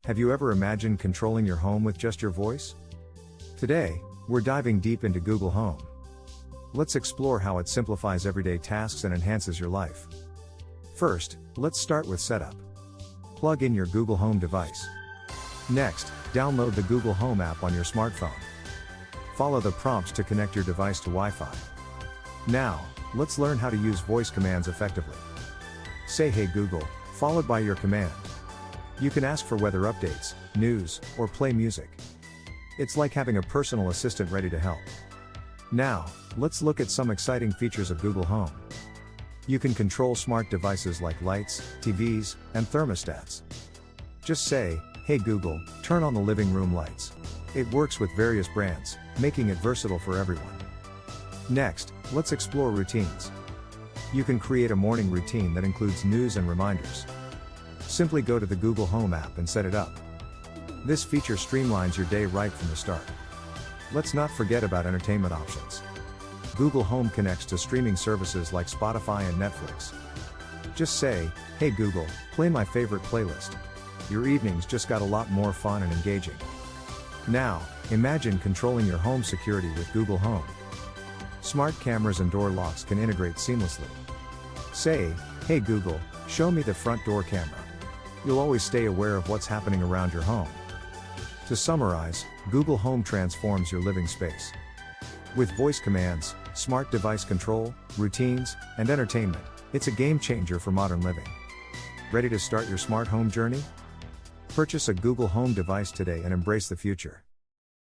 Have you ever imagined controlling your home with just your voice? Today, we're diving deep into Google Home. Let's explore how it simplifies everyday tasks and enhances your life. First, let's start with setup. Plug in your Google Home device. Next, download the Google Home app on your smartphone. Follow the prompts to connect your device to Wi-Fi. Now, let's learn how to use voice commands effectively. Say "Hey Google," followed by your command. You can ask for weather updates, news, or play music. It's like having a personal assistant ready to help. Now, let's look at some exciting features of Google Home. You can control smart devices like lights, TVs, and thermostats. Just say, "Hey Google, turn on the living room lights." It works with various brands, making it versatile for everyone. Next, let's explore routines. You can create a morning routine that includes news and reminders. Simply go to the Google Home app and set it up. This feature streamlines your day right from the start. Let's not forget about entertainment options. Google Home connects to streaming services like Spotify and Netflix. Just say, "Hey Google, play my favorite playlist." Your evenings just got a lot more fun and engaging. Now, imagine controlling your home security with Google Home. Smart cameras and door locks can integrate seamlessly. Say, "Hey Google, show me the front door camera." You'll always stay aware of what's happening around your home. To summarize, Google Home transforms your living space. With voice commands, smart device control, routines, and entertainment, it's a game changer for modern living. Ready to start your smart home journey? Purchase a Google Home device today and embrace the future.